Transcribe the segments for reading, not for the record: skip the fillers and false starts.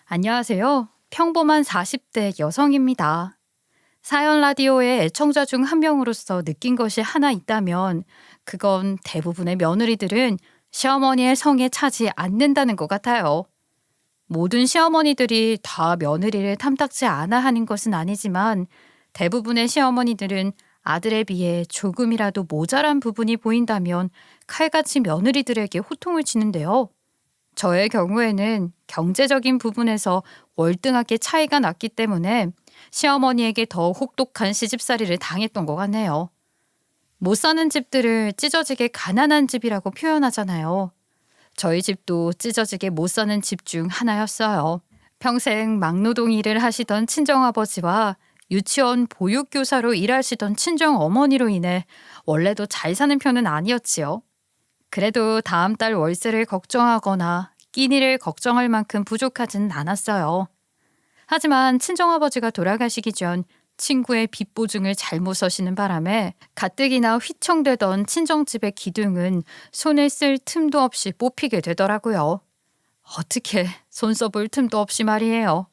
안녕하세요. 평범한 40대 여성입니다. 사연 라디오의 애청자 중 한 명으로서 느낀 것이 하나 있다면 그건 대부분의 며느리들은 시어머니의 성에 차지 않는다는 것 같아요. 모든 시어머니들이 다 며느리를 탐탁지 않아 하는 것은 아니지만 대부분의 시어머니들은 아들에 비해 조금이라도 모자란 부분이 보인다면 칼같이 며느리들에게 호통을 치는데요. 저의 경우에는 경제적인 부분에서 월등하게 차이가 났기 때문에 시어머니에게 더 혹독한 시집살이를 당했던 것 같네요. 못 사는 집들을 찢어지게 가난한 집이라고 표현하잖아요. 저희 집도 찢어지게 못 사는 집 중 하나였어요. 평생 막노동 일을 하시던 친정아버지와 유치원 보육교사로 일하시던 친정어머니로 인해 원래도 잘 사는 편은 아니었지요. 그래도 다음 달 월세를 걱정하거나 끼니를 걱정할 만큼 부족하지는 않았어요. 하지만 친정아버지가 돌아가시기 전 친구의 빚 보증을 잘못 서시는 바람에 가뜩이나 휘청대던 친정집의 기둥은 손을 쓸 틈도 없이 뽑히게 되더라고요. 어떻게 손 써볼 틈도 없이 말이에요.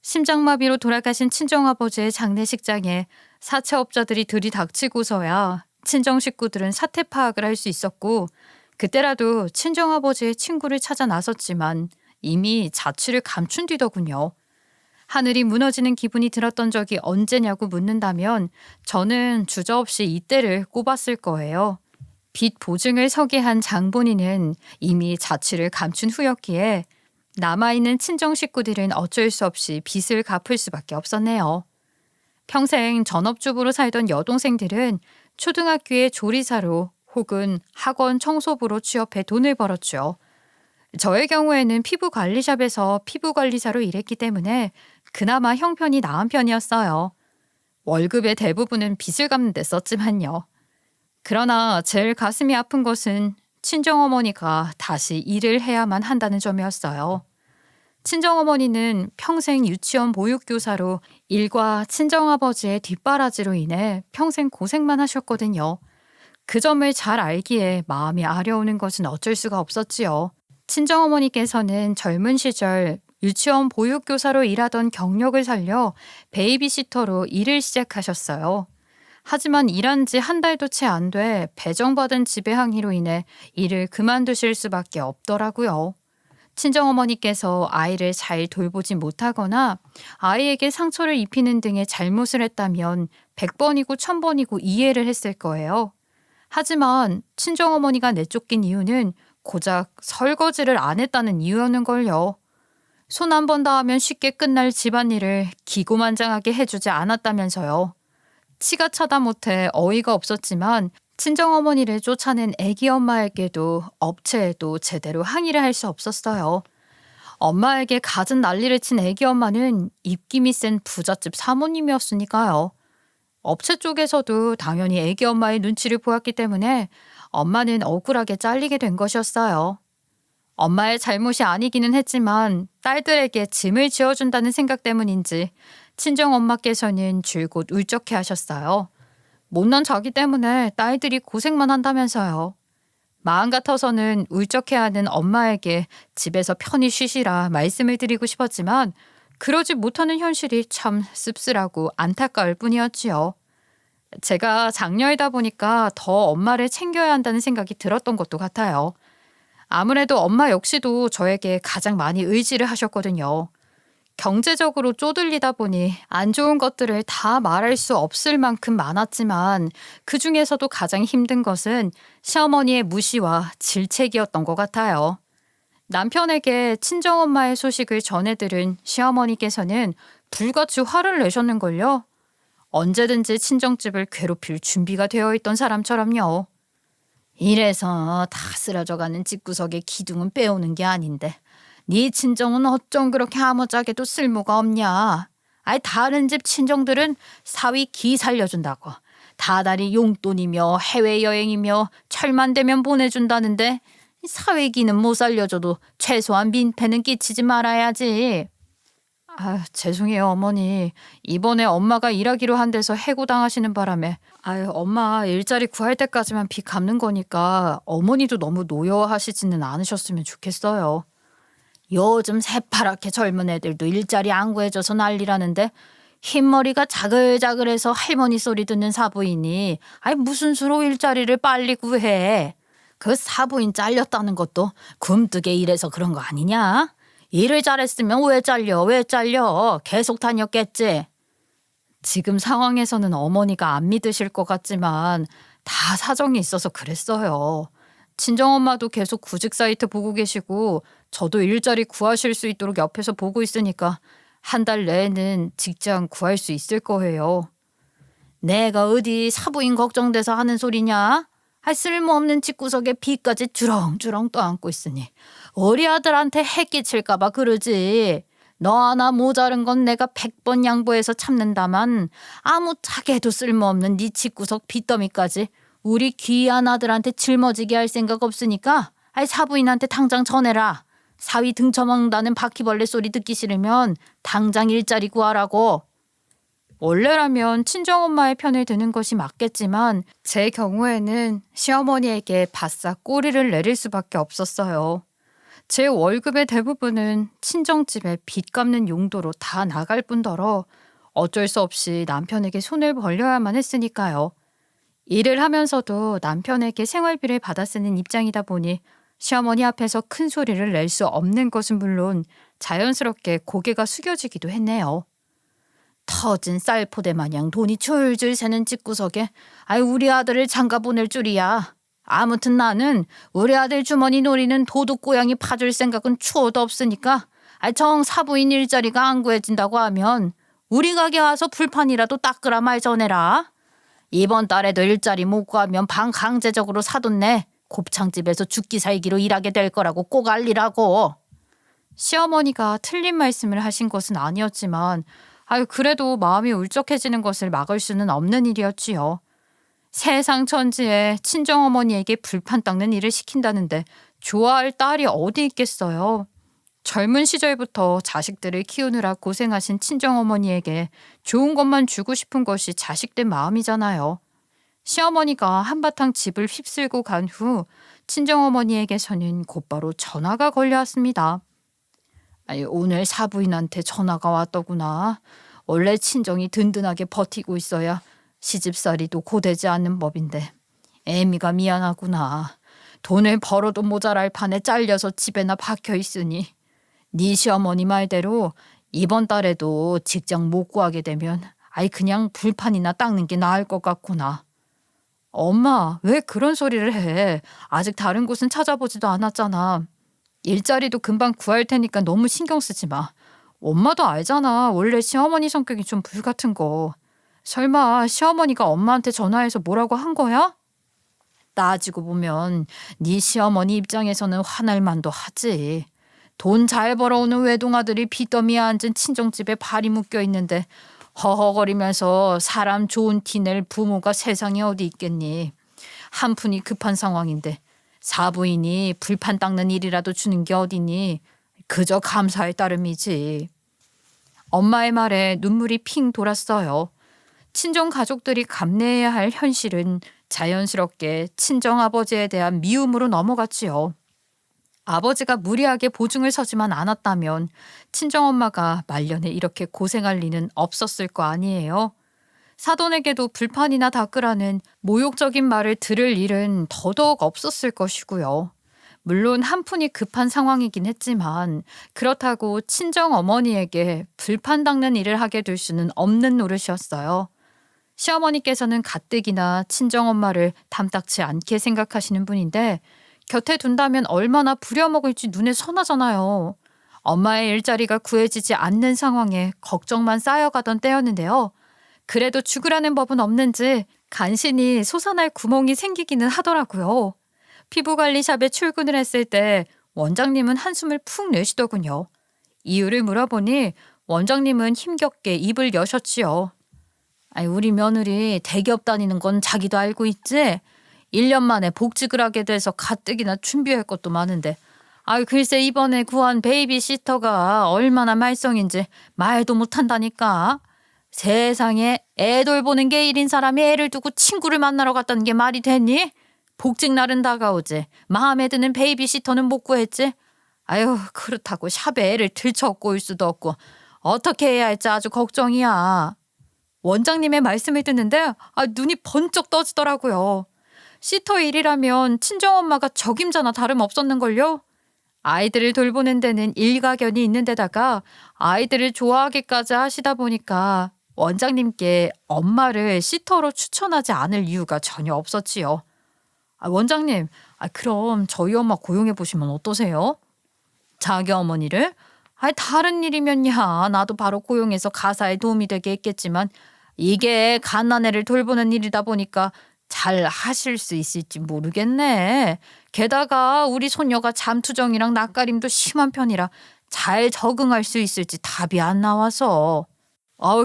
심장마비로 돌아가신 친정아버지의 장례식장에 사채업자들이 들이닥치고서야 친정 식구들은 사태 파악을 할 수 있었고, 그때라도 친정아버지의 친구를 찾아 나섰지만 이미 자취를 감춘 뒤더군요. 하늘이 무너지는 기분이 들었던 적이 언제냐고 묻는다면 저는 주저없이 이때를 꼽았을 거예요. 빚 보증을 서게 한 장본인은 이미 자취를 감춘 후였기에 남아있는 친정 식구들은 어쩔 수 없이 빚을 갚을 수밖에 없었네요. 평생 전업주부로 살던 여동생들은 초등학교의 조리사로 혹은 학원 청소부로 취업해 돈을 벌었죠. 저의 경우에는 피부관리샵에서 피부관리사로 일했기 때문에 그나마 형편이 나은 편이었어요. 월급의 대부분은 빚을 갚는 데 썼지만요. 그러나 제일 가슴이 아픈 것은 친정어머니가 다시 일을 해야만 한다는 점이었어요. 친정어머니는 평생 유치원 보육교사로 일과 친정아버지의 뒷바라지로 인해 평생 고생만 하셨거든요. 그 점을 잘 알기에 마음이 아려오는 것은 어쩔 수가 없었지요. 친정어머니께서는 젊은 시절 유치원 보육교사로 일하던 경력을 살려 베이비시터로 일을 시작하셨어요. 하지만 일한 지 한 달도 채 안 돼 배정받은 집의 항의로 인해 일을 그만두실 수밖에 없더라고요. 친정어머니께서 아이를 잘 돌보지 못하거나 아이에게 상처를 입히는 등의 잘못을 했다면 100번이고 1000번이고 이해를 했을 거예요. 하지만 친정어머니가 내쫓긴 이유는 고작 설거지를 안 했다는 이유였는걸요. 손 한 번 닿으면 쉽게 끝날 집안일을 기고만장하게 해주지 않았다면서요. 치가 차다 못해 어이가 없었지만 친정어머니를 쫓아낸 애기 엄마에게도 업체에도 제대로 항의를 할 수 없었어요. 엄마에게 갖은 난리를 친 애기 엄마는 입김이 센 부잣집 사모님이었으니까요. 업체 쪽에서도 당연히 애기 엄마의 눈치를 보았기 때문에 엄마는 억울하게 잘리게 된 것이었어요. 엄마의 잘못이 아니기는 했지만 딸들에게 짐을 지어준다는 생각 때문인지 친정엄마께서는 줄곧 울적해 하셨어요. 못난 자기 때문에 딸들이 고생만 한다면서요. 마음 같아서는 울적해하는 엄마에게 집에서 편히 쉬시라 말씀을 드리고 싶었지만 그러지 못하는 현실이 참 씁쓸하고 안타까울 뿐이었지요. 제가 장녀이다 보니까 더 엄마를 챙겨야 한다는 생각이 들었던 것도 같아요. 아무래도 엄마 역시도 저에게 가장 많이 의지를 하셨거든요. 경제적으로 쪼들리다 보니 안 좋은 것들을 다 말할 수 없을 만큼 많았지만 그 중에서도 가장 힘든 것은 시어머니의 무시와 질책이었던 것 같아요. 남편에게 친정엄마의 소식을 전해들은 시어머니께서는 불같이 화를 내셨는걸요. 언제든지 친정집을 괴롭힐 준비가 되어 있던 사람처럼요. 이래서 다 쓰러져가는 집구석의 기둥은 빼오는 게 아닌데 네 친정은 어쩜 그렇게 아무짝에도 쓸모가 없냐. 아이 다른 집 친정들은 사위 기 살려준다고 다달이 용돈이며 해외여행이며 철만 되면 보내준다는데 사위기는 못 살려줘도 최소한 민폐는 끼치지 말아야지. 죄송해요 어머니. 이번에 엄마가 일하기로 한 데서 해고당하시는 바람에 엄마 일자리 구할 때까지만 빚 갚는 거니까 어머니도 너무 노여워하시지는 않으셨으면 좋겠어요. 요즘 새파랗게 젊은 애들도 일자리 안 구해줘서 난리라는데 흰머리가 자글자글해서 할머니 소리 듣는 사부인이 무슨 수로 일자리를 빨리 구해. 그 사부인 잘렸다는 것도 굼뜨게 일해서 그런 거 아니냐? 일을 잘했으면 왜 잘려? 계속 다녔겠지. 지금 상황에서는 어머니가 안 믿으실 것 같지만 다 사정이 있어서 그랬어요. 친정엄마도 계속 구직 사이트 보고 계시고 저도 일자리 구하실 수 있도록 옆에서 보고 있으니까 한 달 내에는 직장 구할 수 있을 거예요. 내가 어디 사부인 걱정돼서 하는 소리냐? 쓸모없는 집구석에 비까지 주렁주렁 떠안고 있으니 우리 아들한테 해 끼칠까 봐 그러지. 너 하나 모자른 건 내가 100번 양보해서 참는다만 아무짝에도 쓸모없는 네 집구석 빚더미까지 우리 귀한 아들한테 짊어지게 할 생각 없으니까 사부인한테 당장 전해라. 사위 등쳐먹는다는 바퀴벌레 소리 듣기 싫으면 당장 일자리 구하라고. 원래라면 친정엄마의 편을 드는 것이 맞겠지만 제 경우에는 시어머니에게 바싹 꼬리를 내릴 수밖에 없었어요. 제 월급의 대부분은 친정집에 빚 갚는 용도로 다 나갈 뿐더러 어쩔 수 없이 남편에게 손을 벌려야만 했으니까요. 일을 하면서도 남편에게 생활비를 받아 쓰는 입장이다 보니 시어머니 앞에서 큰 소리를 낼 수 없는 것은 물론 자연스럽게 고개가 숙여지기도 했네요. 터진 쌀포대 마냥 돈이 줄줄 새는 집구석에 우리 아들을 장가 보낼 줄이야. 아무튼 나는 우리 아들 주머니 노리는 도둑고양이 파줄 생각은 추호도 없으니까 정 사부인 일자리가 안 구해진다고 하면 우리 가게 와서 불판이라도 닦으라 말 전해라. 이번 달에도 일자리 못 구하면 방 강제적으로 사돈 내 곱창집에서 죽기 살기로 일하게 될 거라고 꼭 알리라고. 시어머니가 틀린 말씀을 하신 것은 아니었지만 그래도 마음이 울적해지는 것을 막을 수는 없는 일이었지요. 세상 천지에 친정어머니에게 불판 닦는 일을 시킨다는데 좋아할 딸이 어디 있겠어요. 젊은 시절부터 자식들을 키우느라 고생하신 친정어머니에게 좋은 것만 주고 싶은 것이 자식들 마음이잖아요. 시어머니가 한바탕 집을 휩쓸고 간 후 친정어머니에게서는 곧바로 전화가 걸려왔습니다. 오늘 사부인한테 전화가 왔더구나. 원래 친정이 든든하게 버티고 있어야 시집살이도 고되지 않는 법인데 애미가 미안하구나. 돈을 벌어도 모자랄 판에 잘려서 집에나 박혀 있으니 네 시어머니 말대로 이번 달에도 직장 못 구하게 되면 그냥 불판이나 닦는 게 나을 것 같구나. 엄마, 왜 그런 소리를 해? 아직 다른 곳은 찾아보지도 않았잖아. 일자리도 금방 구할 테니까 너무 신경 쓰지 마. 엄마도 알잖아. 원래 시어머니 성격이 좀 불같은 거. 설마 시어머니가 엄마한테 전화해서 뭐라고 한 거야? 따지고 보면 네 시어머니 입장에서는 화날 만도 하지. 돈 잘 벌어오는 외동아들이 빚더미에 앉은 친정집에 발이 묶여 있는데 허허거리면서 사람 좋은 티 낼 부모가 세상에 어디 있겠니. 한 푼이 급한 상황인데 사부인이 불판 닦는 일이라도 주는 게 어디니. 그저 감사할 따름이지. 엄마의 말에 눈물이 핑 돌았어요. 친정 가족들이 감내해야 할 현실은 자연스럽게 친정아버지에 대한 미움으로 넘어갔지요. 아버지가 무리하게 보증을 서지만 않았다면 친정엄마가 말년에 이렇게 고생할 리는 없었을 거 아니에요. 사돈에게도 불판이나 닦으라는 모욕적인 말을 들을 일은 더더욱 없었을 것이고요. 물론 한 푼이 급한 상황이긴 했지만 그렇다고 친정어머니에게 불판 닦는 일을 하게 될 수는 없는 노릇이었어요. 시어머니께서는 가뜩이나 친정엄마를 탐탁치 않게 생각하시는 분인데 곁에 둔다면 얼마나 부려먹을지 눈에 선하잖아요. 엄마의 일자리가 구해지지 않는 상황에 걱정만 쌓여가던 때였는데요. 그래도 죽으라는 법은 없는지 간신히 솟아날 구멍이 생기기는 하더라고요. 피부관리샵에 출근을 했을 때 원장님은 한숨을 푹 내쉬더군요. 이유를 물어보니 원장님은 힘겹게 입을 여셨지요. 우리 며느리 대기업 다니는 건 자기도 알고 있지? 1년 만에 복직을 하게 돼서 가뜩이나 준비할 것도 많은데 글쎄 이번에 구한 베이비시터가 얼마나 말썽인지 말도 못한다니까. 세상에 애 돌보는 게 일인 사람이 애를 두고 친구를 만나러 갔다는 게 말이 되니? 복직 날은 다가오지. 마음에 드는 베이비시터는 못 구했지. 아유, 그렇다고 샵에 애를 들쳐업고 올 수도 없고 어떻게 해야 할지 아주 걱정이야. 원장님의 말씀을 듣는데 눈이 번쩍 떠지더라고요. 시터 일이라면 친정엄마가 적임자나 다름없었는걸요. 아이들을 돌보는 데는 일가견이 있는 데다가 아이들을 좋아하기까지 하시다 보니까 원장님께 엄마를 시터로 추천하지 않을 이유가 전혀 없었지요. 원장님, 그럼 저희 엄마 고용해 보시면 어떠세요? 자기 어머니를? 다른 일이면야 나도 바로 고용해서 가사에 도움이 되게 했겠지만 이게 갓난애를 돌보는 일이다 보니까 잘 하실 수 있을지 모르겠네. 게다가 우리 손녀가 잠투정이랑 낯가림도 심한 편이라 잘 적응할 수 있을지 답이 안 나와서.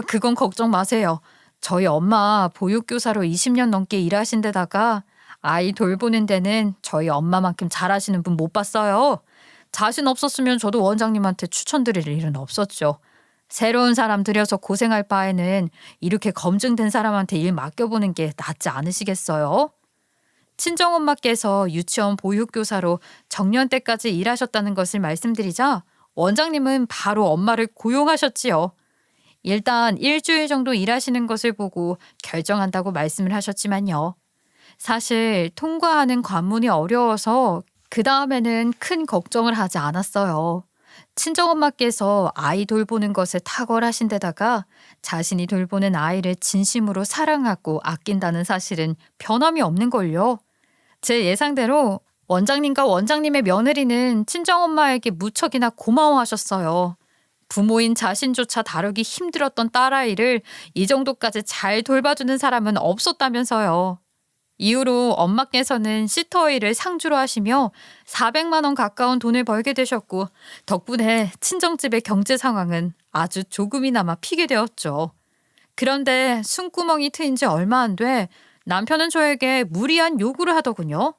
그건 걱정 마세요. 저희 엄마 보육교사로 20년 넘게 일하신 데다가 아이 돌보는 데는 저희 엄마만큼 잘하시는 분 못 봤어요. 자신 없었으면 저도 원장님한테 추천드릴 일은 없었죠. 새로운 사람 들여서 고생할 바에는 이렇게 검증된 사람한테 일 맡겨보는 게 낫지 않으시겠어요? 친정엄마께서 유치원 보육교사로 정년 때까지 일하셨다는 것을 말씀드리자 원장님은 바로 엄마를 고용하셨지요. 일단 일주일 정도 일하시는 것을 보고 결정한다고 말씀을 하셨지만요. 사실 통과하는 관문이 어려워서 그 다음에는 큰 걱정을 하지 않았어요. 친정엄마께서 아이 돌보는 것에 탁월하신 데다가 자신이 돌보는 아이를 진심으로 사랑하고 아낀다는 사실은 변함이 없는걸요. 제 예상대로 원장님과 원장님의 며느리는 친정엄마에게 무척이나 고마워하셨어요. 부모인 자신조차 다루기 힘들었던 딸아이를 이 정도까지 잘 돌봐주는 사람은 없었다면서요. 이후로 엄마께서는 시터 일을 상주로 하시며 400만 원 가까운 돈을 벌게 되셨고 덕분에 친정집의 경제 상황은 아주 조금이나마 피게 되었죠. 그런데 숨구멍이 트인 지 얼마 안 돼 남편은 저에게 무리한 요구를 하더군요.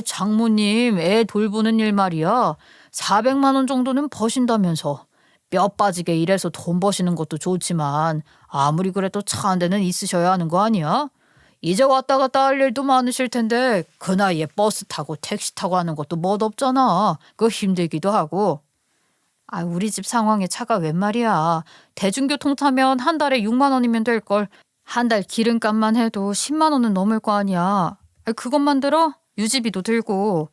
장모님 애 돌보는 일 말이야. 400만 원 정도는 버신다면서. 뼈 빠지게 일해서 돈 버시는 것도 좋지만 아무리 그래도 차 한 대는 있으셔야 하는 거 아니야? 이제 왔다 갔다 할 일도 많으실 텐데 그 나이에 버스 타고 택시 타고 하는 것도 멋없잖아. 그거 힘들기도 하고. 우리 집 상황에 차가 웬 말이야. 대중교통 타면 한 달에 6만 원이면 될걸. 한 달 기름값만 해도 10만 원은 넘을 거 아니야. 그것만 들어? 유지비도 들고.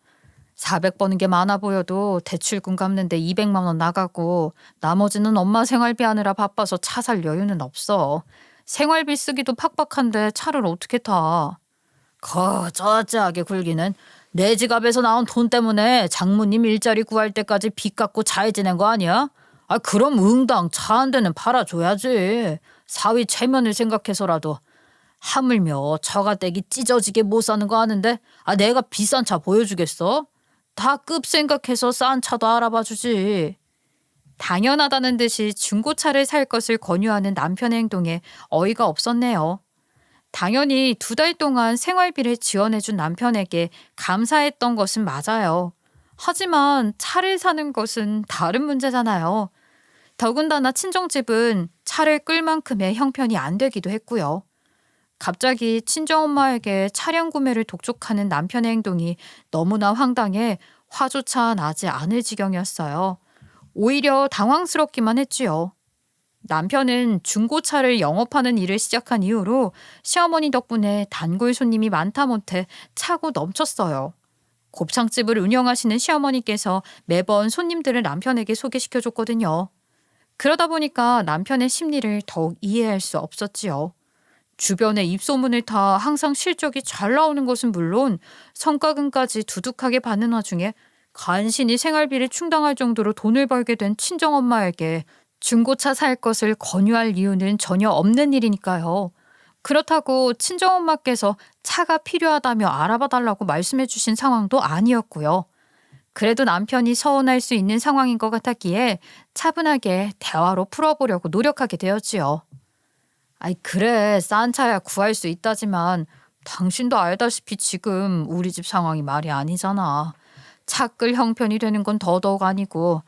400 버는 게 많아 보여도 대출금 갚는데 200만 원 나가고 나머지는 엄마 생활비 하느라 바빠서 차 살 여유는 없어. 생활비 쓰기도 팍팍한데 차를 어떻게 타? 거저째하게 굴기는 내 지갑에서 나온 돈 때문에 장모님 일자리 구할 때까지 빚 갚고 잘 지낸 거 아니야? 그럼 응당 차 한 대는 팔아줘야지. 사위 체면을 생각해서라도. 하물며 처가댁이 찢어지게 못 사는 거 아는데 내가 비싼 차 보여주겠어? 다 급 생각해서 싼 차도 알아봐 주지. 당연하다는 듯이 중고차를 살 것을 권유하는 남편의 행동에 어이가 없었네요. 당연히 2달 동안 생활비를 지원해준 남편에게 감사했던 것은 맞아요. 하지만 차를 사는 것은 다른 문제잖아요. 더군다나 친정집은 차를 끌 만큼의 형편이 안 되기도 했고요. 갑자기 친정엄마에게 차량 구매를 독촉하는 남편의 행동이 너무나 황당해 화조차 나지 않을 지경이었어요. 오히려 당황스럽기만 했지요. 남편은 중고차를 영업하는 일을 시작한 이후로 시어머니 덕분에 단골 손님이 많다 못해 차고 넘쳤어요. 곱창집을 운영하시는 시어머니께서 매번 손님들을 남편에게 소개시켜줬거든요. 그러다 보니까 남편의 심리를 더욱 이해할 수 없었지요. 주변에 입소문을 타 항상 실적이 잘 나오는 것은 물론 성과금까지 두둑하게 받는 와중에 간신히 생활비를 충당할 정도로 돈을 벌게 된 친정엄마에게 중고차 살 것을 권유할 이유는 전혀 없는 일이니까요. 그렇다고 친정엄마께서 차가 필요하다며 알아봐 달라고 말씀해 주신 상황도 아니었고요. 그래도 남편이 서운할 수 있는 상황인 것 같았기에 차분하게 대화로 풀어보려고 노력하게 되었지요. 그래 싼 차야 구할 수 있다지만 당신도 알다시피 지금 우리 집 상황이 말이 아니잖아. 차 끌 형편이 되는 건 더더욱 아니고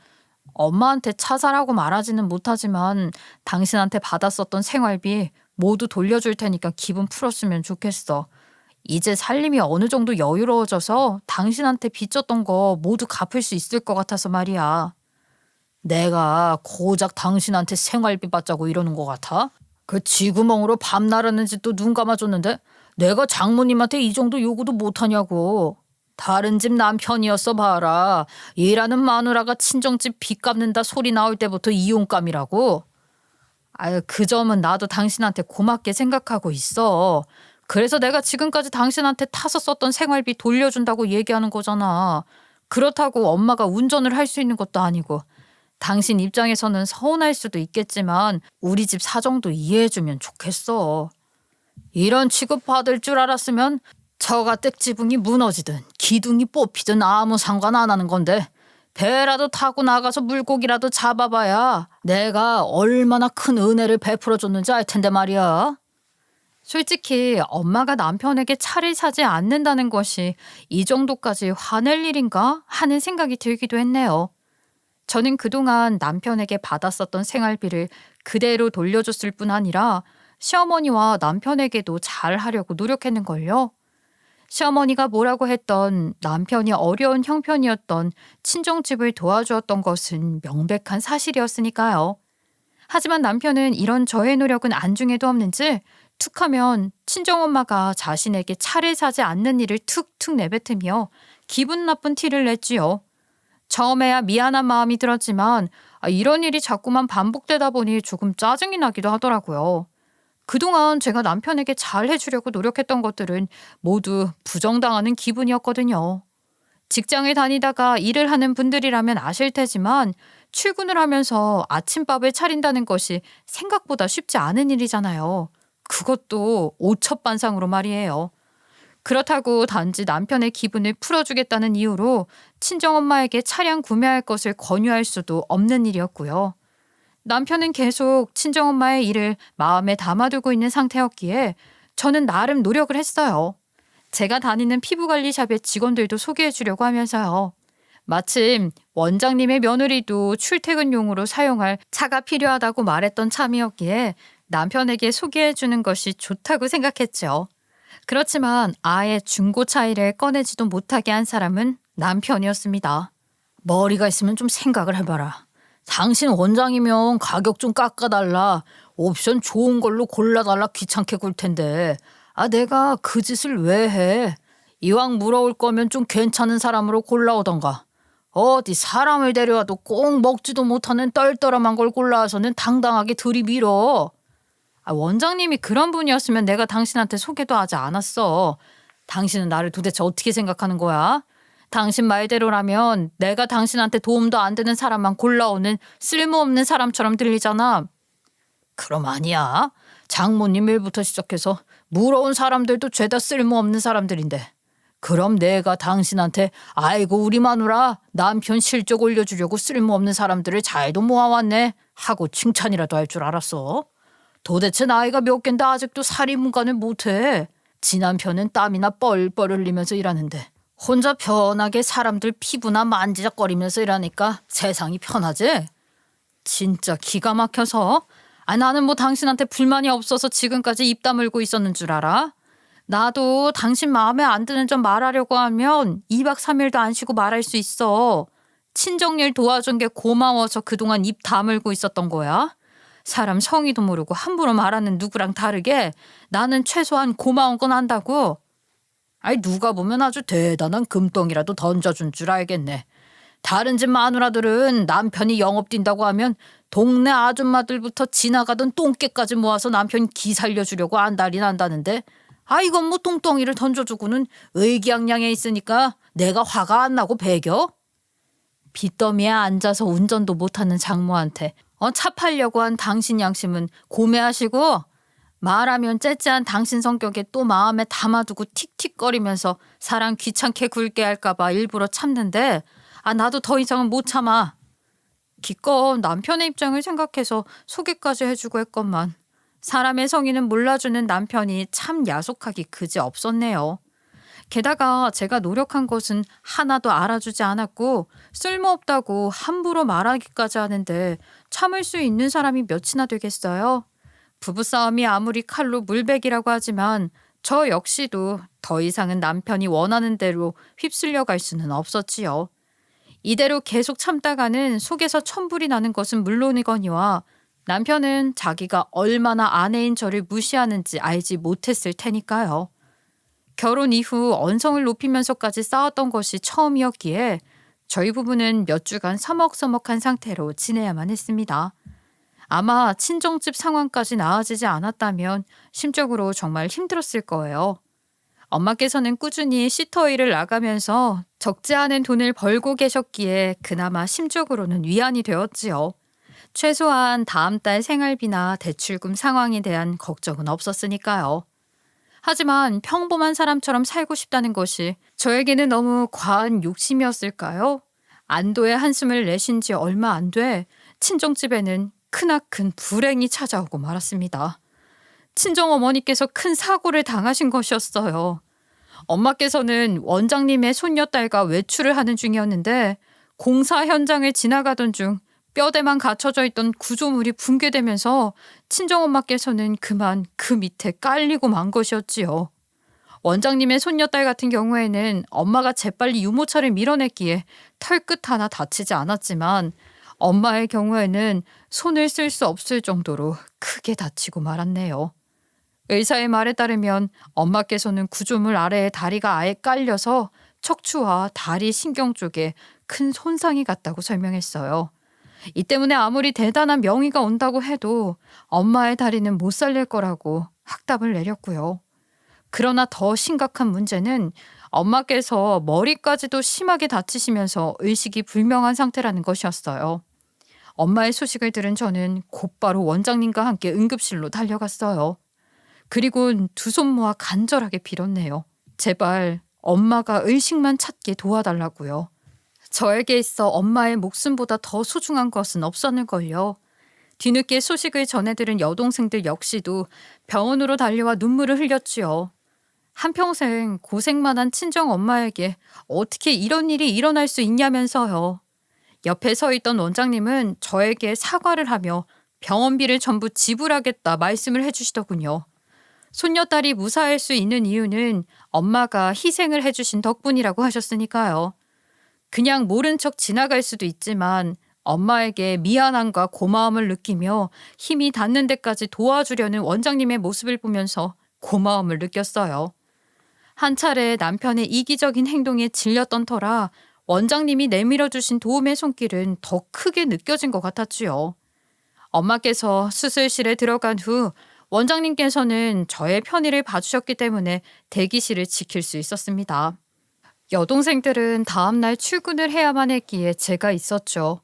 엄마한테 차 사라고 말하지는 못하지만 당신한테 받았었던 생활비 모두 돌려줄 테니까 기분 풀었으면 좋겠어. 이제 살림이 어느 정도 여유로워져서 당신한테 빚졌던 거 모두 갚을 수 있을 것 같아서 말이야. 내가 고작 당신한테 생활비 받자고 이러는 것 같아? 그 쥐구멍으로 밤 나르는 짓도 눈 감아줬는데 내가 장모님한테 이 정도 요구도 못하냐고. 다른 집 남편이었어 봐라. 일하는 마누라가 친정집 빚 갚는다 소리 나올 때부터 이용감이라고. 아유, 그 점은 나도 당신한테 고맙게 생각하고 있어. 그래서 내가 지금까지 당신한테 타서 썼던 생활비 돌려준다고 얘기하는 거잖아. 그렇다고 엄마가 운전을 할 수 있는 것도 아니고. 당신 입장에서는 서운할 수도 있겠지만 우리 집 사정도 이해해주면 좋겠어. 이런 취급 받을 줄 알았으면 처가 떼지붕이 무너지든 기둥이 뽑히든 아무 상관 안 하는 건데 배라도 타고 나가서 물고기라도 잡아봐야 내가 얼마나 큰 은혜를 베풀어줬는지 알 텐데 말이야. 솔직히 엄마가 남편에게 차를 사지 않는다는 것이 이 정도까지 화낼 일인가 하는 생각이 들기도 했네요. 저는 그동안 남편에게 받았었던 생활비를 그대로 돌려줬을 뿐 아니라 시어머니와 남편에게도 잘하려고 노력했는걸요. 시어머니가 뭐라고 했던 남편이 어려운 형편이었던 친정집을 도와주었던 것은 명백한 사실이었으니까요. 하지만 남편은 이런 저의 노력은 안중에도 없는지 툭하면 친정엄마가 자신에게 차를 사지 않는 일을 툭툭 내뱉으며 기분 나쁜 티를 냈지요. 처음에야 미안한 마음이 들었지만 이런 일이 자꾸만 반복되다 보니 조금 짜증이 나기도 하더라고요. 그동안 제가 남편에게 잘 해주려고 노력했던 것들은 모두 부정당하는 기분이었거든요. 직장을 다니다가 일을 하는 분들이라면 아실 테지만 출근을 하면서 아침밥을 차린다는 것이 생각보다 쉽지 않은 일이잖아요. 그것도 오첩반상으로 말이에요. 그렇다고 단지 남편의 기분을 풀어주겠다는 이유로 친정엄마에게 차량 구매할 것을 권유할 수도 없는 일이었고요. 남편은 계속 친정엄마의 일을 마음에 담아두고 있는 상태였기에 저는 나름 노력을 했어요. 제가 다니는 피부관리샵의 직원들도 소개해주려고 하면서요. 마침 원장님의 며느리도 출퇴근용으로 사용할 차가 필요하다고 말했던 참이었기에 남편에게 소개해주는 것이 좋다고 생각했죠. 그렇지만 아예 중고차이를 꺼내지도 못하게 한 사람은 남편이었습니다. 머리가 있으면 좀 생각을 해봐라. 당신 원장이면 가격 좀 깎아달라. 옵션 좋은 걸로 골라달라 귀찮게 굴 텐데. 내가 그 짓을 왜 해? 이왕 물어올 거면 좀 괜찮은 사람으로 골라오던가. 어디 사람을 데려와도 꼭 먹지도 못하는 떨떠름한 걸 골라와서는 당당하게 들이밀어. 원장님이 그런 분이었으면 내가 당신한테 소개도 하지 않았어. 당신은 나를 도대체 어떻게 생각하는 거야? 당신 말대로라면 내가 당신한테 도움도 안 되는 사람만 골라오는 쓸모없는 사람처럼 들리잖아. 그럼 아니야. 장모님 일부터 시작해서 물어온 사람들도 죄다 쓸모없는 사람들인데. 그럼 내가 당신한테 아이고 우리 마누라 남편 실적 올려주려고 쓸모없는 사람들을 잘도 모아왔네 하고 칭찬이라도 할 줄 알았어. 도대체 나이가 몇 갠데 아직도 사리문간을 못해. 지 남편은 땀이나 뻘뻘 흘리면서 일하는데 혼자 편하게 사람들 피부나 만지작거리면서 일하니까 세상이 편하지? 진짜 기가 막혀서 나는 뭐 당신한테 불만이 없어서 지금까지 입 다물고 있었는 줄 알아? 나도 당신 마음에 안 드는 점 말하려고 하면 2박 3일도 안 쉬고 말할 수 있어. 친정일 도와준 게 고마워서 그동안 입 다물고 있었던 거야. 사람 성의도 모르고 함부로 말하는 누구랑 다르게 나는 최소한 고마운 건 한다고. 누가 보면 아주 대단한 금덩이라도 던져준 줄 알겠네. 다른 집 마누라들은 남편이 영업 뛴다고 하면 동네 아줌마들부터 지나가던 똥개까지 모아서 남편 기 살려주려고 안달이 난다는데 이건 뭐 똥덩이를 던져주고는 의기양양해 있으니까 내가 화가 안 나고 배겨? 빚더미에 앉아서 운전도 못하는 장모한테 차 팔려고 한 당신 양심은 고매하시고 말하면 째째한 당신 성격에 또 마음에 담아두고 틱틱거리면서 사람 귀찮게 굴게 할까봐 일부러 참는데 나도 더 이상은 못 참아. 기껏 남편의 입장을 생각해서 소개까지 해주고 했건만 사람의 성의는 몰라주는 남편이 참 야속하기 그지 없었네요. 게다가 제가 노력한 것은 하나도 알아주지 않았고 쓸모없다고 함부로 말하기까지 하는데 참을 수 있는 사람이 몇이나 되겠어요? 부부싸움이 아무리 칼로 물베기라고 하지만 저 역시도 더 이상은 남편이 원하는 대로 휩쓸려 갈 수는 없었지요. 이대로 계속 참다가는 속에서 천불이 나는 것은 물론이거니와 남편은 자기가 얼마나 아내인 저를 무시하는지 알지 못했을 테니까요. 결혼 이후 언성을 높이면서까지 싸웠던 것이 처음이었기에 저희 부부는 몇 주간 서먹서먹한 상태로 지내야만 했습니다. 아마 친정집 상황까지 나아지지 않았다면 심적으로 정말 힘들었을 거예요. 엄마께서는 꾸준히 시터 일을 나가면서 적지 않은 돈을 벌고 계셨기에 그나마 심적으로는 위안이 되었지요. 최소한 다음 달 생활비나 대출금 상황에 대한 걱정은 없었으니까요. 하지만 평범한 사람처럼 살고 싶다는 것이 저에게는 너무 과한 욕심이었을까요? 안도의 한숨을 내쉰 지 얼마 안 돼 친정집에는 크나큰 불행이 찾아오고 말았습니다. 친정어머니께서 큰 사고를 당하신 것이었어요. 엄마께서는 원장님의 손녀딸과 외출을 하는 중이었는데 공사 현장을 지나가던 중 뼈대만 갖춰져 있던 구조물이 붕괴되면서 친정엄마께서는 그만 그 밑에 깔리고 만 것이었지요. 원장님의 손녀딸 같은 경우에는 엄마가 재빨리 유모차를 밀어냈기에 털끝 하나 다치지 않았지만 엄마의 경우에는 손을 쓸 수 없을 정도로 크게 다치고 말았네요. 의사의 말에 따르면 엄마께서는 구조물 아래에 다리가 아예 깔려서 척추와 다리 신경 쪽에 큰 손상이 갔다고 설명했어요. 이 때문에 아무리 대단한 명의가 온다고 해도 엄마의 다리는 못 살릴 거라고 확답을 내렸고요. 그러나 더 심각한 문제는 엄마께서 머리까지도 심하게 다치시면서 의식이 불명한 상태라는 것이었어요. 엄마의 소식을 들은 저는 곧바로 원장님과 함께 응급실로 달려갔어요. 그리고 두 손 모아 간절하게 빌었네요. 제발 엄마가 의식만 찾게 도와달라고요. 저에게 있어 엄마의 목숨보다 더 소중한 것은 없었는걸요. 뒤늦게 소식을 전해들은 여동생들 역시도 병원으로 달려와 눈물을 흘렸지요. 한평생 고생만 한 친정 엄마에게 어떻게 이런 일이 일어날 수 있냐면서요. 옆에 서 있던 원장님은 저에게 사과를 하며 병원비를 전부 지불하겠다 말씀을 해주시더군요. 손녀딸이 무사할 수 있는 이유는 엄마가 희생을 해주신 덕분이라고 하셨으니까요. 그냥 모른 척 지나갈 수도 있지만 엄마에게 미안함과 고마움을 느끼며 힘이 닿는 데까지 도와주려는 원장님의 모습을 보면서 고마움을 느꼈어요. 한 차례 남편의 이기적인 행동에 질렸던 터라 원장님이 내밀어주신 도움의 손길은 더 크게 느껴진 것 같았지요. 엄마께서 수술실에 들어간 후 원장님께서는 저의 편의를 봐주셨기 때문에 대기실을 지킬 수 있었습니다. 여동생들은 다음날 출근을 해야만 했기에 제가 있었죠.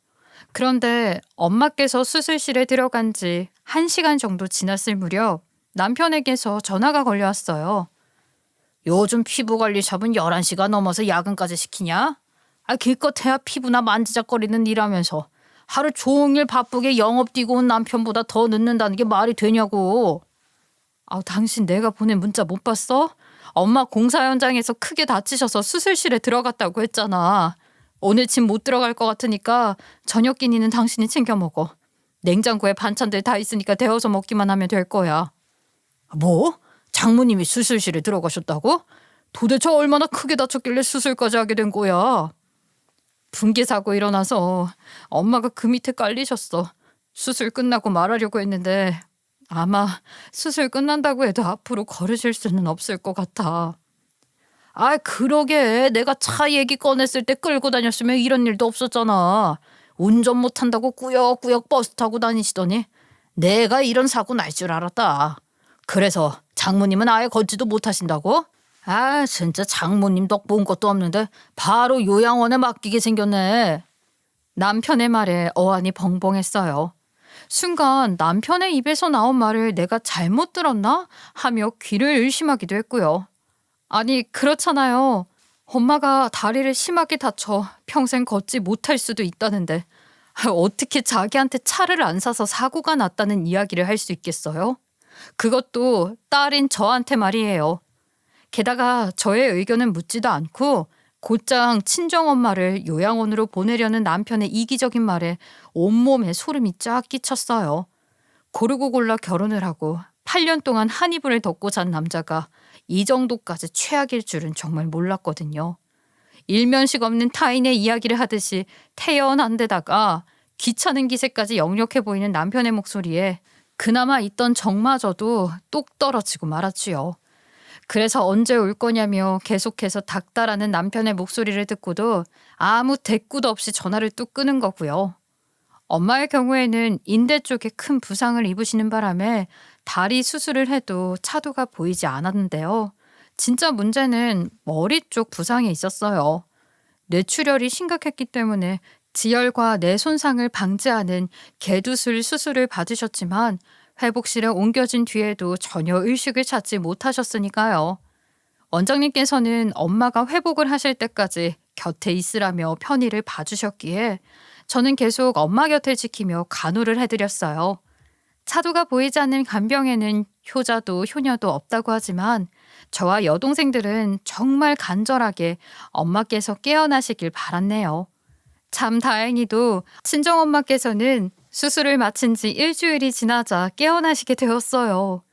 그런데 엄마께서 수술실에 들어간 지 1시간 정도 지났을 무렵 남편에게서 전화가 걸려왔어요. 요즘 피부관리 샵은 11시가 넘어서 야근까지 시키냐? 기껏해야 피부나 만지작거리는 일하면서 하루 종일 바쁘게 영업 뛰고 온 남편보다 더 늦는다는 게 말이 되냐고. 당신 내가 보낸 문자 못 봤어? 엄마 공사 현장에서 크게 다치셔서 수술실에 들어갔다고 했잖아. 오늘 집 못 들어갈 것 같으니까 저녁 끼니는 당신이 챙겨 먹어. 냉장고에 반찬들 다 있으니까 데워서 먹기만 하면 될 거야. 뭐? 장모님이 수술실에 들어가셨다고? 도대체 얼마나 크게 다쳤길래 수술까지 하게 된 거야? 붕괴 사고 일어나서 엄마가 그 밑에 깔리셨어. 수술 끝나고 말하려고 했는데 아마 수술 끝난다고 해도 앞으로 걸으실 수는 없을 것 같아. 그러게 내가 차 얘기 꺼냈을 때 끌고 다녔으면 이런 일도 없었잖아. 운전 못한다고 꾸역꾸역 버스 타고 다니시더니 내가 이런 사고 날 줄 알았다. 그래서 장모님은 아예 걷지도 못하신다고? 진짜 장모님 덕 본 것도 없는데 바로 요양원에 맡기게 생겼네. 남편의 말에 어안이 벙벙했어요. 순간 남편의 입에서 나온 말을 내가 잘못 들었나 하며 귀를 의심하기도 했고요. 그렇잖아요. 엄마가 다리를 심하게 다쳐 평생 걷지 못할 수도 있다는데 어떻게 자기한테 차를 안 사서 사고가 났다는 이야기를 할 수 있겠어요? 그것도 딸인 저한테 말이에요. 게다가 저의 의견은 묻지도 않고 곧장 친정엄마를 요양원으로 보내려는 남편의 이기적인 말에 온몸에 소름이 쫙 끼쳤어요. 고르고 골라 결혼을 하고 8년 동안 한 이불을 덮고 잔 남자가 이 정도까지 최악일 줄은 정말 몰랐거든요. 일면식 없는 타인의 이야기를 하듯이 태연한 데다가 귀찮은 기세까지 역력해 보이는 남편의 목소리에 그나마 있던 정마저도 똑 떨어지고 말았지요. 그래서 언제 올 거냐며 계속해서 닥달하는 남편의 목소리를 듣고도 아무 대꾸도 없이 전화를 뚝 끄는 거고요. 엄마의 경우에는 인대 쪽에 큰 부상을 입으시는 바람에 다리 수술을 해도 차도가 보이지 않았는데요. 진짜 문제는 머리 쪽 부상에 있었어요. 뇌출혈이 심각했기 때문에 지혈과 뇌 손상을 방지하는 개두술 수술을 받으셨지만 회복실에 옮겨진 뒤에도 전혀 의식을 찾지 못하셨으니까요. 원장님께서는 엄마가 회복을 하실 때까지 곁에 있으라며 편의를 봐주셨기에 저는 계속 엄마 곁을 지키며 간호를 해드렸어요. 차도가 보이지 않는 간병에는 효자도 효녀도 없다고 하지만 저와 여동생들은 정말 간절하게 엄마께서 깨어나시길 바랐네요. 참 다행히도 친정엄마께서는 수술을 마친 지 일주일이 지나자 깨어나시게 되었어요.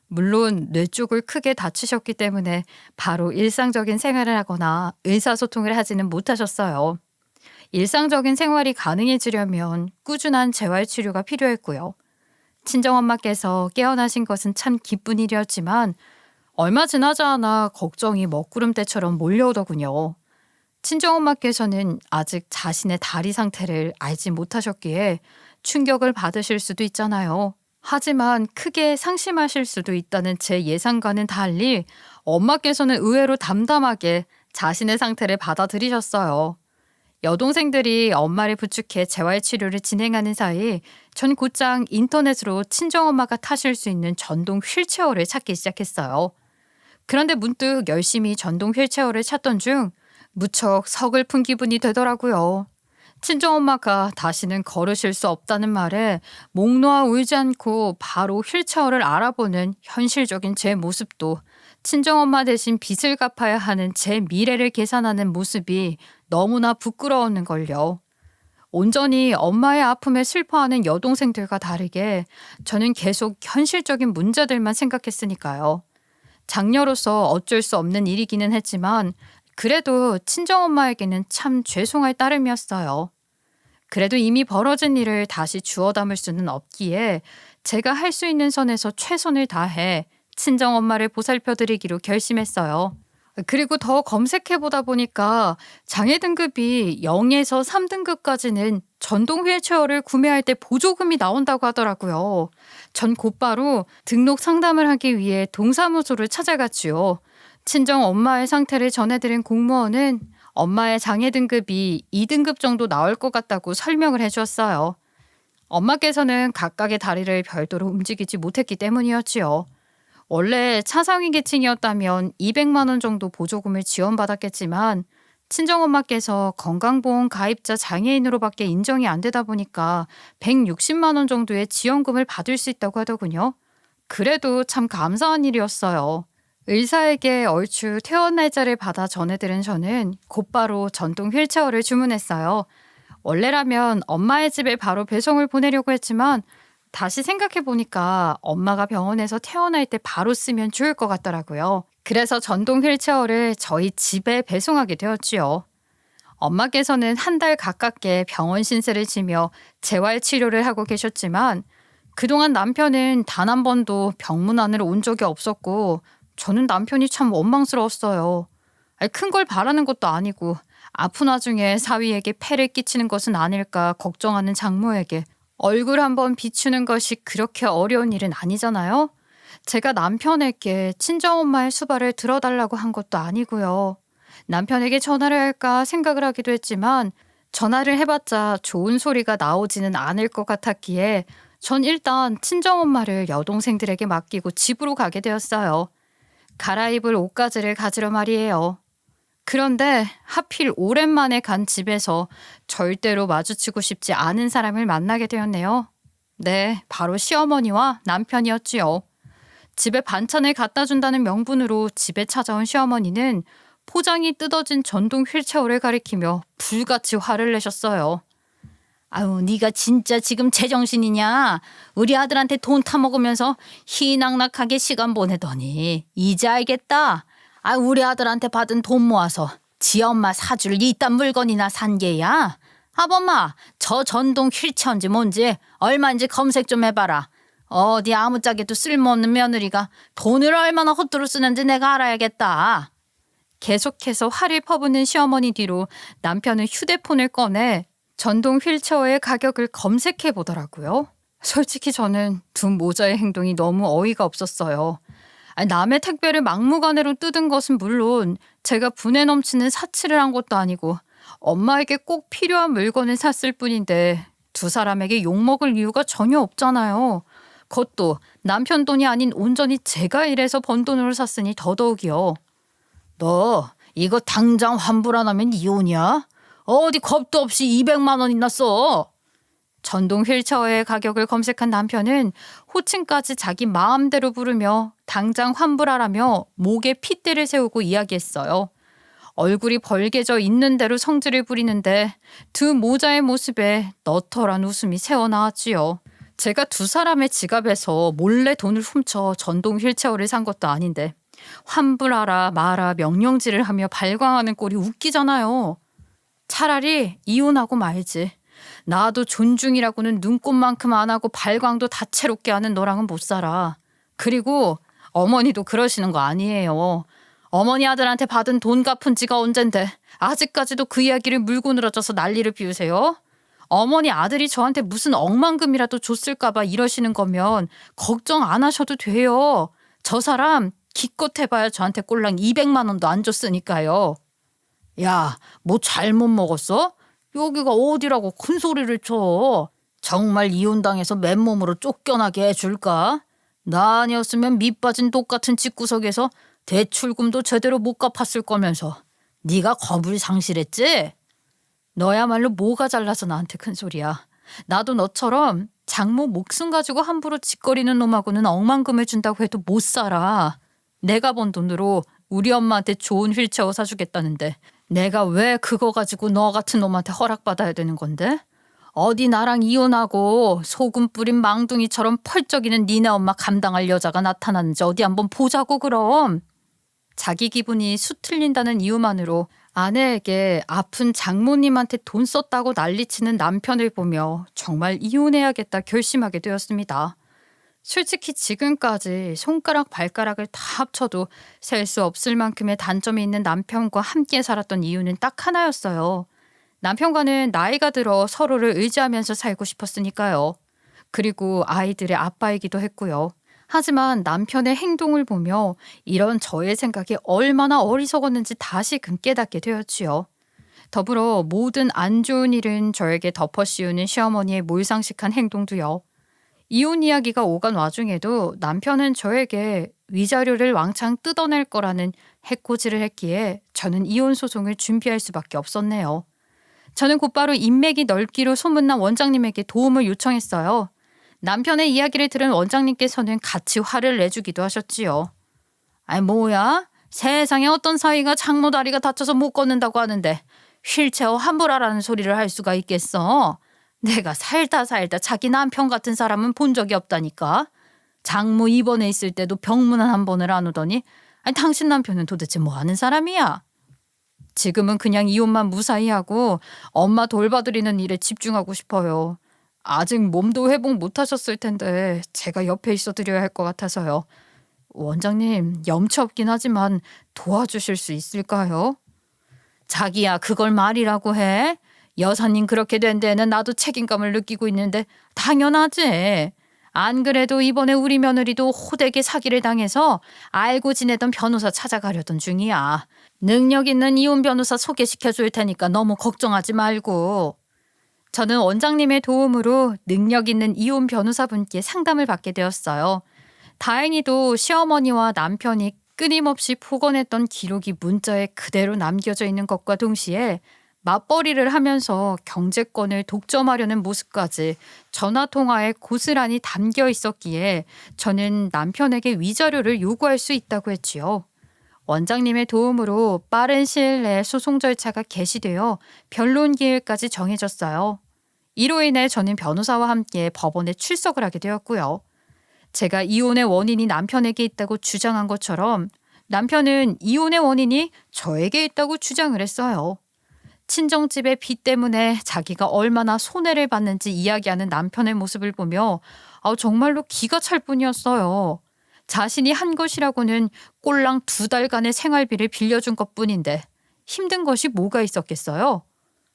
물론 뇌 쪽을 크게 다치셨기 때문에 바로 일상적인 생활을 하거나 의사소통을 하지는 못하셨어요. 일상적인 생활이 가능해지려면 꾸준한 재활치료가 필요했고요. 친정엄마께서 깨어나신 것은 참 기쁜 일이었지만 얼마 지나지 않아 걱정이 먹구름대처럼 몰려오더군요. 친정엄마께서는 아직 자신의 다리 상태를 알지 못하셨기에 충격을 받으실 수도 있잖아요. 하지만 크게 상심하실 수도 있다는 제 예상과는 달리 엄마께서는 의외로 담담하게 자신의 상태를 받아들이셨어요. 여동생들이 엄마를 부축해 재활치료를 진행하는 사이 전 곧장 인터넷으로 친정엄마가 타실 수 있는 전동 휠체어를 찾기 시작했어요. 그런데 문득 열심히 전동 휠체어를 찾던 중 무척 서글픈 기분이 되더라고요. 친정엄마가 다시는 걸으실 수 없다는 말에 목 놓아 울지 않고 바로 휠체어를 알아보는 현실적인 제 모습도 친정엄마 대신 빚을 갚아야 하는 제 미래를 계산하는 모습이 너무나 부끄러웠는걸요. 온전히 엄마의 아픔에 슬퍼하는 여동생들과 다르게 저는 계속 현실적인 문제들만 생각했으니까요. 장녀로서 어쩔 수 없는 일이기는 했지만 그래도 친정엄마에게는 참 죄송할 따름이었어요. 그래도 이미 벌어진 일을 다시 주워 담을 수는 없기에 제가 할 수 있는 선에서 최선을 다해 친정엄마를 보살펴드리기로 결심했어요. 그리고 더 검색해보다 보니까 장애 등급이 0에서 3등급까지는 전동 휠체어를 구매할 때 보조금이 나온다고 하더라고요. 전 곧바로 등록 상담을 하기 위해 동사무소를 찾아갔지요. 친정 엄마의 상태를 전해드린 공무원은 엄마의 장애 등급이 2등급 정도 나올 것 같다고 설명을 해주었어요. 엄마께서는 각각의 다리를 별도로 움직이지 못했기 때문이었지요. 원래 차상위 계층이었다면 200만 원 정도 보조금을 지원받았겠지만 친정엄마께서 건강보험 가입자 장애인으로밖에 인정이 안 되다 보니까 160만 원 정도의 지원금을 받을 수 있다고 하더군요. 그래도 참 감사한 일이었어요. 의사에게 얼추 퇴원 날짜를 받아 전해들은 저는 곧바로 전동 휠체어를 주문했어요. 원래라면 엄마의 집에 바로 배송을 보내려고 했지만 다시 생각해보니까 엄마가 병원에서 퇴원할 때 바로 쓰면 좋을 것 같더라고요. 그래서 전동 휠체어를 저희 집에 배송하게 되었지요. 엄마께서는 한 달 가깝게 병원 신세를 지며 재활치료를 하고 계셨지만 그동안 남편은 단 한 번도 병문 안으로 온 적이 없었고 저는 남편이 참 원망스러웠어요. 큰 걸 바라는 것도 아니고 아픈 와중에 사위에게 폐를 끼치는 것은 아닐까 걱정하는 장모에게 얼굴 한번 비추는 것이 그렇게 어려운 일은 아니잖아요. 제가 남편에게 친정엄마의 수발을 들어달라고 한 것도 아니고요. 남편에게 전화를 할까 생각을 하기도 했지만 전화를 해봤자 좋은 소리가 나오지는 않을 것 같았기에 전 일단 친정엄마를 여동생들에게 맡기고 집으로 가게 되었어요. 갈아입을 옷가지를 가지러 말이에요. 그런데 하필 오랜만에 간 집에서 절대로 마주치고 싶지 않은 사람을 만나게 되었네요. 네, 바로 시어머니와 남편이었지요. 집에 반찬을 갖다 준다는 명분으로 집에 찾아온 시어머니는 포장이 뜯어진 전동 휠체어를 가리키며 불같이 화를 내셨어요. 아유, 네가 진짜 지금 제정신이냐? 우리 아들한테 돈 타먹으면서 희낙낙하게 시간 보내더니 이제 알겠다. 아, 우리 아들한테 받은 돈 모아서 지 엄마 사줄 이딴 물건이나 산 게야? 아범마, 저 전동 휠체어인지 뭔지 얼마인지 검색 좀 해봐라. 어디 아무짝에도 쓸모없는 며느리가 돈을 얼마나 헛되이 쓰는지 내가 알아야겠다. 계속해서 화를 퍼붓는 시어머니 뒤로 남편은 휴대폰을 꺼내 전동 휠체어의 가격을 검색해 보더라고요. 솔직히 저는 두 모자의 행동이 너무 어이가 없었어요. 남의 택배를 막무가내로 뜯은 것은 물론 제가 분에 넘치는 사치를 한 것도 아니고 엄마에게 꼭 필요한 물건을 샀을 뿐인데 두 사람에게 욕먹을 이유가 전혀 없잖아요. 그것도 남편 돈이 아닌 온전히 제가 일해서 번 돈으로 샀으니 더더욱이요. 너 이거 당장 환불 안 하면 이혼이야? 어디 겁도 없이 200만 원이나 써. 전동 휠체어의 가격을 검색한 남편은 호칭까지 자기 마음대로 부르며 당장 환불하라며 목에 핏대를 세우고 이야기했어요. 얼굴이 벌개져 있는 대로 성질을 부리는데 두 모자의 모습에 너털한 웃음이 새어나왔지요. 제가 두 사람의 지갑에서 몰래 돈을 훔쳐 전동 휠체어를 산 것도 아닌데 환불하라 마라 명령질을 하며 발광하는 꼴이 웃기잖아요. 차라리 이혼하고 말지. 나도 존중이라고는 눈꽃만큼 안 하고 발광도 다채롭게 하는 너랑은 못 살아. 그리고 어머니도 그러시는 거 아니에요. 어머니 아들한테 받은 돈 갚은 지가 언젠데 아직까지도 그 이야기를 물고 늘어져서 난리를 피우세요? 어머니 아들이 저한테 무슨 억만금이라도 줬을까 봐 이러시는 거면 걱정 안 하셔도 돼요. 저 사람 기껏 해봐야 저한테 꼴랑 200만 원도 안 줬으니까요. 야, 뭐 잘못 먹었어? 여기가 어디라고 큰 소리를 쳐. 정말 이혼당해서 맨몸으로 쫓겨나게 해줄까? 나 아니었으면 밑빠진 똑같은 집구석에서 대출금도 제대로 못 갚았을 거면서 네가 겁을 상실했지? 너야말로 뭐가 잘나서 나한테 큰 소리야. 나도 너처럼 장모 목숨 가지고 함부로 짓거리는 놈하고는 억만금을 준다고 해도 못 살아. 내가 번 돈으로 우리 엄마한테 좋은 휠체어 사주겠다는데 내가 왜 그거 가지고 너 같은 놈한테 허락받아야 되는 건데? 어디 나랑 이혼하고 소금 뿌린 망둥이처럼 펄쩍이는 니네 엄마 감당할 여자가 나타났는지 어디 한번 보자고 그럼. 자기 기분이 수틀린다는 이유만으로 아내에게 아픈 장모님한테 돈 썼다고 난리치는 남편을 보며 정말 이혼해야겠다 결심하게 되었습니다. 솔직히 지금까지 손가락 발가락을 다 합쳐도 셀 수 없을 만큼의 단점이 있는 남편과 함께 살았던 이유는 딱 하나였어요. 남편과는 나이가 들어 서로를 의지하면서 살고 싶었으니까요. 그리고 아이들의 아빠이기도 했고요. 하지만 남편의 행동을 보며 이런 저의 생각이 얼마나 어리석었는지 다시금 깨닫게 되었지요. 더불어 모든 안 좋은 일은 저에게 덮어씌우는 시어머니의 몰상식한 행동도요. 이혼 이야기가 오간 와중에도 남편은 저에게 위자료를 왕창 뜯어낼 거라는 해코지를 했기에 저는 이혼 소송을 준비할 수밖에 없었네요. 저는 곧바로 인맥이 넓기로 소문난 원장님에게 도움을 요청했어요. 남편의 이야기를 들은 원장님께서는 같이 화를 내주기도 하셨지요. 아이 뭐야? 세상에 어떤 사위가 장모 다리가 다쳐서 못 걷는다고 하는데 휠체어 환불하라는 소리를 할 수가 있겠어? 내가 살다 자기 남편 같은 사람은 본 적이 없다니까. 장모 입원해 있을 때도 병문안 한 번을 안 오더니 아니 당신 남편은 도대체 뭐 하는 사람이야? 지금은 그냥 이혼만 무사히 하고 엄마 돌봐드리는 일에 집중하고 싶어요. 아직 몸도 회복 못하셨을 텐데 제가 옆에 있어드려야 할 것 같아서요. 원장님 염치 없긴 하지만 도와주실 수 있을까요? 자기야 그걸 말이라고 해? 여사님 그렇게 된 데에는 나도 책임감을 느끼고 있는데 당연하지. 안 그래도 이번에 우리 며느리도 호되게 사기를 당해서 알고 지내던 변호사 찾아가려던 중이야. 능력 있는 이혼 변호사 소개시켜 줄 테니까 너무 걱정하지 말고. 저는 원장님의 도움으로 능력 있는 이혼 변호사분께 상담을 받게 되었어요. 다행히도 시어머니와 남편이 끊임없이 폭언했던 기록이 문자에 그대로 남겨져 있는 것과 동시에 맞벌이를 하면서 경제권을 독점하려는 모습까지 전화통화에 고스란히 담겨 있었기에 저는 남편에게 위자료를 요구할 수 있다고 했지요. 원장님의 도움으로 빠른 시일 내에 소송 절차가 개시되어 변론 기일까지 정해졌어요. 이로 인해 저는 변호사와 함께 법원에 출석을 하게 되었고요. 제가 이혼의 원인이 남편에게 있다고 주장한 것처럼 남편은 이혼의 원인이 저에게 있다고 주장을 했어요. 친정집의 빚 때문에 자기가 얼마나 손해를 봤는지 이야기하는 남편의 모습을 보며 정말로 기가 찰 뿐이었어요. 자신이 한 것이라고는 꼴랑 2달간의 생활비를 빌려준 것뿐인데 힘든 것이 뭐가 있었겠어요?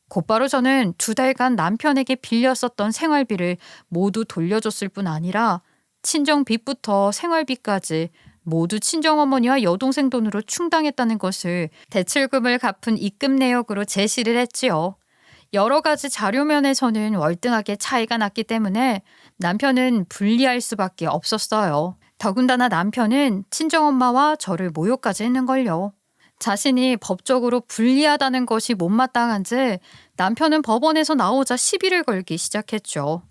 곧바로 저는 2달간 남편에게 빌렸었던 생활비를 모두 돌려줬을 뿐 아니라 친정 빚부터 생활비까지 모두 친정어머니와 여동생 돈으로 충당했다는 것을 대출금을 갚은 입금 내역으로 제시를 했지요. 여러 가지 자료면에서는 월등하게 차이가 났기 때문에 남편은 불리할 수밖에 없었어요. 더군다나 남편은 친정엄마와 저를 모욕까지 했는걸요. 자신이 법적으로 불리하다는 것이 못마땅한지 남편은 법원에서 나오자 시비를 걸기 시작했죠.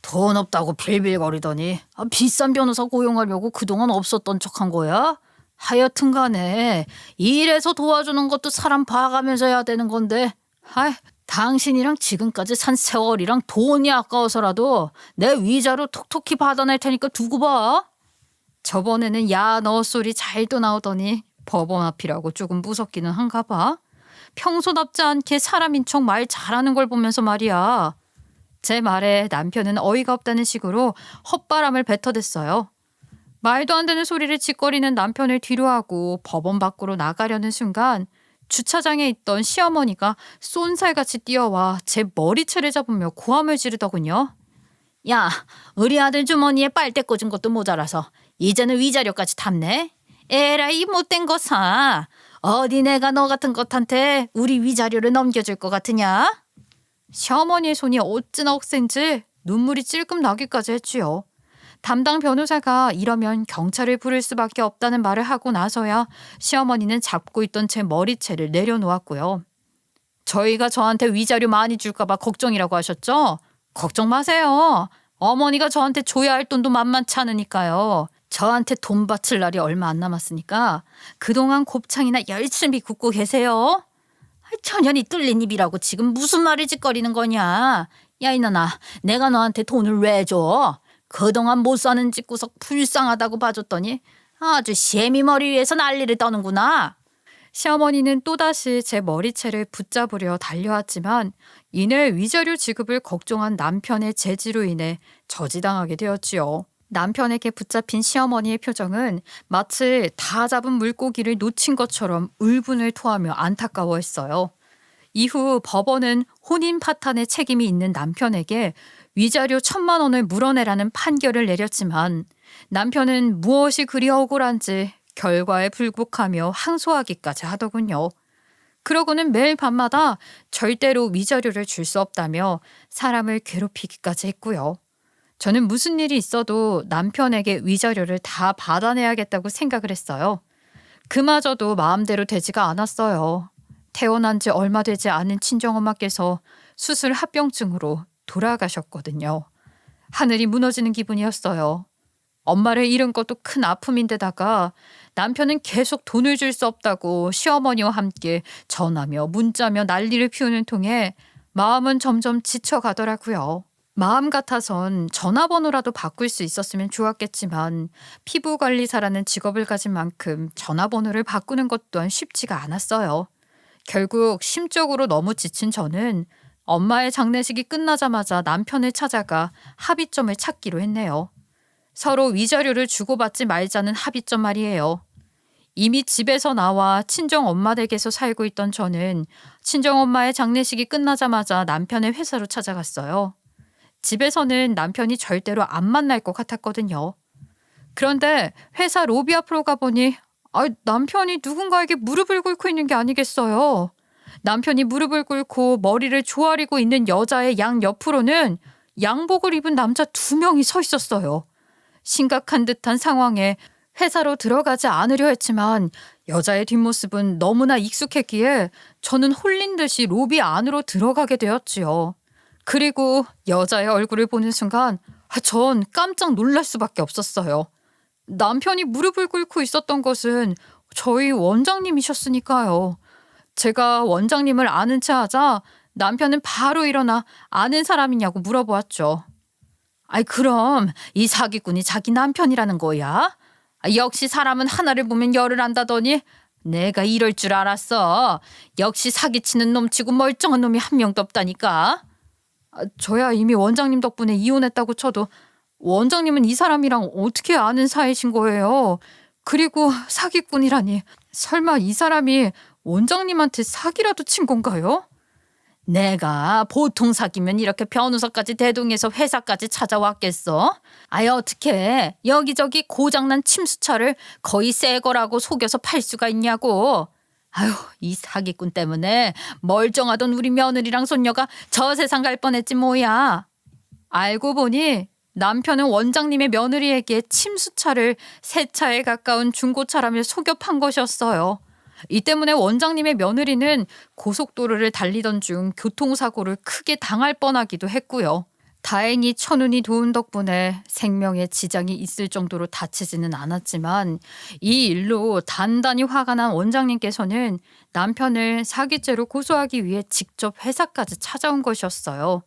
돈 없다고 빌빌거리더니 비싼 변호사 고용하려고 그동안 없었던 척한 거야? 하여튼 간에 일해서 도와주는 것도 사람 봐가면서 해야 되는 건데 당신이랑 지금까지 산 세월이랑 돈이 아까워서라도 내 위자료 톡톡히 받아낼 테니까 두고 봐. 저번에는 야 너 소리 잘도 나오더니 법원 앞이라고 조금 무섭기는 한가 봐. 평소답지 않게 사람인 척 말 잘하는 걸 보면서 말이야. 제 말에 남편은 어이가 없다는 식으로 헛바람을 뱉어댔어요. 말도 안 되는 소리를 짓거리는 남편을 뒤로하고 법원 밖으로 나가려는 순간 주차장에 있던 시어머니가 쏜살같이 뛰어와 제 머리채를 잡으며 고함을 지르더군요. 야, 우리 아들 주머니에 빨대 꽂은 것도 모자라서 이제는 위자료까지 탔네. 에라이 못된 거사. 어디 내가 너 같은 것한테 우리 위자료를 넘겨줄 것 같으냐? 시어머니의 손이 어찌나 억센지 눈물이 찔끔 나기까지 했지요. 담당 변호사가 이러면 경찰을 부를 수밖에 없다는 말을 하고 나서야 시어머니는 잡고 있던 제 머리채를 내려놓았고요. 저희가 저한테 위자료 많이 줄까 봐 걱정이라고 하셨죠? 걱정 마세요. 어머니가 저한테 줘야 할 돈도 만만치 않으니까요. 저한테 돈 바칠 날이 얼마 안 남았으니까 그동안 곱창이나 열심히 굽고 계세요. 천연이 뚫린 입이라고 지금 무슨 말을 짓거리는 거냐. 야 이놈아, 내가 너한테 돈을 왜 줘? 그동안 못 사는 집구석 불쌍하다고 봐줬더니 아주 세미머리 위에서 난리를 떠는구나. 시어머니는 또다시 제 머리채를 붙잡으려 달려왔지만 이내 위자료 지급을 걱정한 남편의 제지로 인해 저지당하게 되었지요. 남편에게 붙잡힌 시어머니의 표정은 마치 다 잡은 물고기를 놓친 것처럼 울분을 토하며 안타까워했어요. 이후 법원은 혼인 파탄의 책임이 있는 남편에게 위자료 1,000만 원을 물어내라는 판결을 내렸지만 남편은 무엇이 그리 억울한지 결과에 불복하며 항소하기까지 하더군요. 그러고는 매일 밤마다 절대로 위자료를 줄 수 없다며 사람을 괴롭히기까지 했고요. 저는 무슨 일이 있어도 남편에게 위자료를 다 받아내야겠다고 생각을 했어요. 그마저도 마음대로 되지가 않았어요. 태어난 지 얼마 되지 않은 친정엄마께서 수술 합병증으로 돌아가셨거든요. 하늘이 무너지는 기분이었어요. 엄마를 잃은 것도 큰 아픔인데다가 남편은 계속 돈을 줄 수 없다고 시어머니와 함께 전화며 문자며 난리를 피우는 통에 마음은 점점 지쳐가더라고요. 마음 같아선 전화번호라도 바꿀 수 있었으면 좋았겠지만 피부관리사라는 직업을 가진 만큼 전화번호를 바꾸는 것 또한 쉽지가 않았어요. 결국 심적으로 너무 지친 저는 엄마의 장례식이 끝나자마자 남편을 찾아가 합의점을 찾기로 했네요. 서로 위자료를 주고받지 말자는 합의점 말이에요. 이미 집에서 나와 친정엄마 댁에서 살고 있던 저는 친정엄마의 장례식이 끝나자마자 남편의 회사로 찾아갔어요. 집에서는 남편이 절대로 안 만날 것 같았거든요. 그런데 회사 로비 앞으로 가보니 남편이 누군가에게 무릎을 꿇고 있는 게 아니겠어요. 남편이 무릎을 꿇고 머리를 조아리고 있는 여자의 양 옆으로는 양복을 입은 남자 2명이 서 있었어요. 심각한 듯한 상황에 회사로 들어가지 않으려 했지만 여자의 뒷모습은 너무나 익숙했기에 저는 홀린 듯이 로비 안으로 들어가게 되었지요. 그리고 여자의 얼굴을 보는 순간 전 깜짝 놀랄 수밖에 없었어요. 남편이 무릎을 꿇고 있었던 것은 저희 원장님이셨으니까요. 제가 원장님을 아는 체 하자 남편은 바로 일어나 아는 사람이냐고 물어보았죠. 아이, 그럼 이 사기꾼이 자기 남편이라는 거야? 역시 사람은 하나를 보면 열을 안다더니 내가 이럴 줄 알았어. 역시 사기치는 놈치고 멀쩡한 놈이 한 명도 없다니까. 저야 이미 원장님 덕분에 이혼했다고 쳐도 원장님은 이 사람이랑 어떻게 아는 사이신 거예요? 그리고 사기꾼이라니, 설마 이 사람이 원장님한테 사기라도 친 건가요? 내가 보통 사기면 이렇게 변호사까지 대동해서 회사까지 찾아왔겠어? 아예 어떻게 여기저기 고장난 침수차를 거의 새 거라고 속여서 팔 수가 있냐고. 아유, 이 사기꾼 때문에 멀쩡하던 우리 며느리랑 손녀가 저 세상 갈 뻔했지 뭐야. 알고 보니 남편은 원장님의 며느리에게 침수차를 새 차에 가까운 중고차라며 속여 판 것이었어요. 이 때문에 원장님의 며느리는 고속도로를 달리던 중 교통사고를 크게 당할 뻔하기도 했고요. 다행히 천운이 도운 덕분에 생명에 지장이 있을 정도로 다치지는 않았지만 이 일로 단단히 화가 난 원장님께서는 남편을 사기죄로 고소하기 위해 직접 회사까지 찾아온 것이었어요.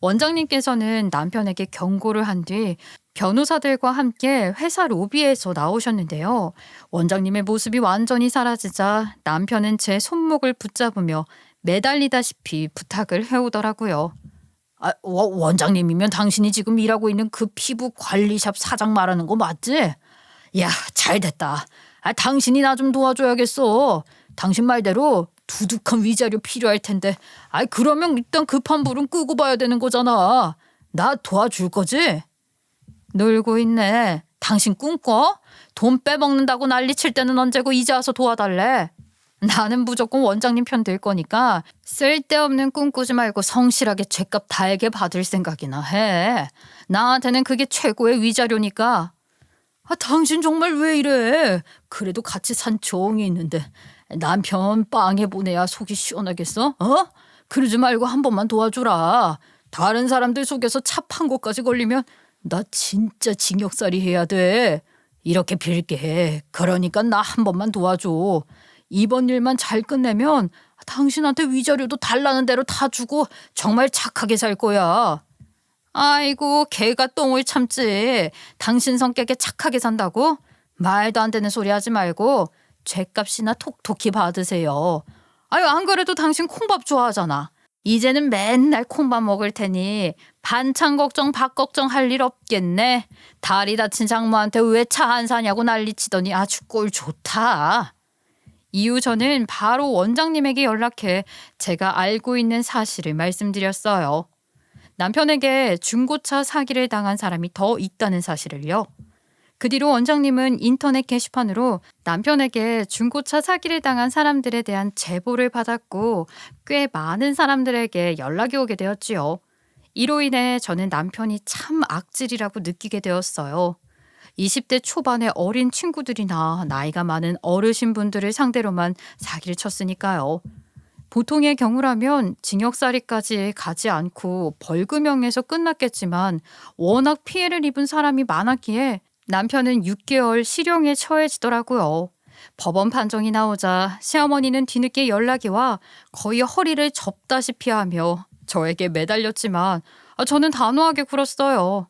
원장님께서는 남편에게 경고를 한 뒤 변호사들과 함께 회사 로비에서 나오셨는데요. 원장님의 모습이 완전히 사라지자 남편은 제 손목을 붙잡으며 매달리다시피 부탁을 해오더라고요. 원장님이면 당신이 지금 일하고 있는 그 피부 관리샵 사장 말하는 거 맞지? 야, 잘됐다. 당신이 나 좀 도와줘야겠어. 당신 말대로 두둑한 위자료 필요할 텐데. 그러면 일단 급한 불은 끄고 봐야 되는 거잖아. 나 도와줄 거지? 놀고 있네. 당신 꿈꿔? 돈 빼먹는다고 난리 칠 때는 언제고 이제 와서 도와달래. 나는 무조건 원장님 편 들 거니까 쓸데없는 꿈꾸지 말고 성실하게 죗값 달게 받을 생각이나 해. 나한테는 그게 최고의 위자료니까. 당신 정말 왜 이래? 그래도 같이 산 종이 있는데 남편 빵에 보내야 속이 시원하겠어? 그러지 말고 한 번만 도와주라. 다른 사람들 속에서 차 판 것까지 걸리면 나 진짜 징역살이 해야 돼. 이렇게 빌게. 그러니까 나 한 번만 도와줘. 이번 일만 잘 끝내면 당신한테 위자료도 달라는 대로 다 주고 정말 착하게 살 거야. 아이고, 개가 똥을 참지. 당신 성격에 착하게 산다고? 말도 안 되는 소리 하지 말고 죗값이나 톡톡히 받으세요. 안 그래도 당신 콩밥 좋아하잖아. 이제는 맨날 콩밥 먹을 테니 반찬 걱정 밥 걱정 할 일 없겠네. 다리 다친 장모한테 왜 차 안 사냐고 난리치더니 아주 꼴 좋다. 이후 저는 바로 원장님에게 연락해 제가 알고 있는 사실을 말씀드렸어요. 남편에게 중고차 사기를 당한 사람이 더 있다는 사실을요. 그 뒤로 원장님은 인터넷 게시판으로 남편에게 중고차 사기를 당한 사람들에 대한 제보를 받았고 꽤 많은 사람들에게 연락이 오게 되었지요. 이로 인해 저는 남편이 참 악질이라고 느끼게 되었어요. 20대 초반의 어린 친구들이나 나이가 많은 어르신분들을 상대로만 사기를 쳤으니까요. 보통의 경우라면 징역살이까지 가지 않고 벌금형에서 끝났겠지만 워낙 피해를 입은 사람이 많았기에 남편은 6개월 실형에 처해지더라고요. 법원 판정이 나오자 시어머니는 뒤늦게 연락이 와 거의 허리를 접다시피 하며 저에게 매달렸지만 저는 단호하게 굴었어요.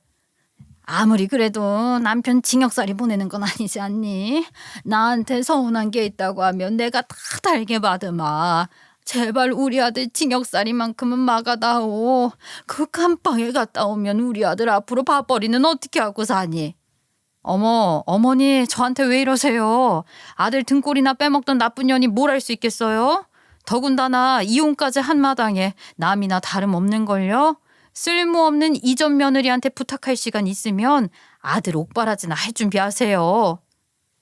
아무리 그래도 남편 징역살이 보내는 건 아니지 않니? 나한테 서운한 게 있다고 하면 내가 다 달게 받으마. 제발 우리 아들 징역살이만큼은 막아다오. 그 감방에 갔다 오면 우리 아들 앞으로 밥벌이는 어떻게 하고 사니? 어머니 저한테 왜 이러세요? 아들 등골이나 빼먹던 나쁜 년이 뭘 할 수 있겠어요? 더군다나 이혼까지 한 마당에 남이나 다름없는걸요? 쓸모없는 이전 며느리한테 부탁할 시간 있으면 아들 옥바라지나 할 준비하세요.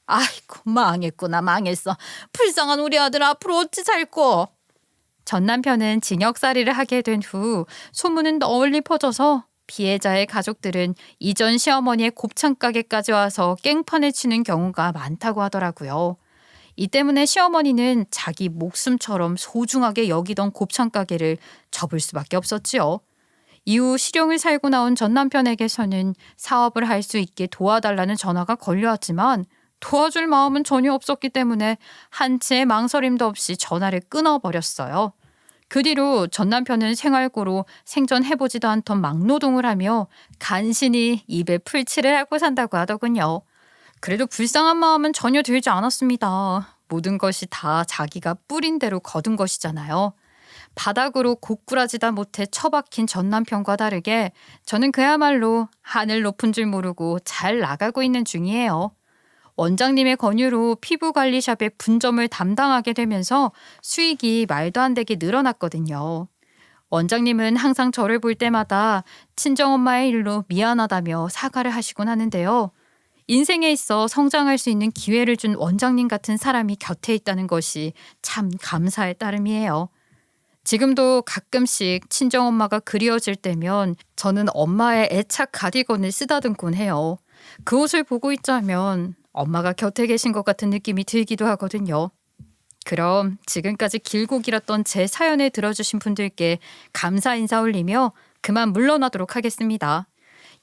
아이고, 망했구나, 망했어. 불쌍한 우리 아들 앞으로 어찌 살꼬. 전 남편은 징역살이를 하게 된 후 소문은 널리 퍼져서 피해자의 가족들은 이전 시어머니의 곱창 가게까지 와서 깽판을 치는 경우가 많다고 하더라고요. 이 때문에 시어머니는 자기 목숨처럼 소중하게 여기던 곱창 가게를 접을 수밖에 없었지요. 이후 실형을 살고 나온 전 남편에게서는 사업을 할 수 있게 도와달라는 전화가 걸려왔지만 도와줄 마음은 전혀 없었기 때문에 한치의 망설임도 없이 전화를 끊어버렸어요. 그 뒤로 전 남편은 생활고로 생전해보지도 않던 막노동을 하며 간신히 입에 풀칠을 하고 산다고 하더군요. 그래도 불쌍한 마음은 전혀 들지 않았습니다. 모든 것이 다 자기가 뿌린 대로 거둔 것이잖아요. 바닥으로 고꾸라지다 못해 처박힌 전 남편과 다르게 저는 그야말로 하늘 높은 줄 모르고 잘 나가고 있는 중이에요. 원장님의 권유로 피부관리샵의 분점을 담당하게 되면서 수익이 말도 안 되게 늘어났거든요. 원장님은 항상 저를 볼 때마다 친정엄마의 일로 미안하다며 사과를 하시곤 하는데요. 인생에 있어 성장할 수 있는 기회를 준 원장님 같은 사람이 곁에 있다는 것이 참 감사할 따름이에요. 지금도 가끔씩 친정엄마가 그리워질 때면 저는 엄마의 애착 가디건을 쓰다듬곤 해요. 그 옷을 보고 있자면 엄마가 곁에 계신 것 같은 느낌이 들기도 하거든요. 그럼 지금까지 길고 길었던 제 사연을 들어주신 분들께 감사 인사 올리며 그만 물러나도록 하겠습니다.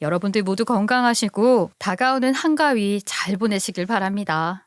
여러분들 모두 건강하시고 다가오는 한가위 잘 보내시길 바랍니다.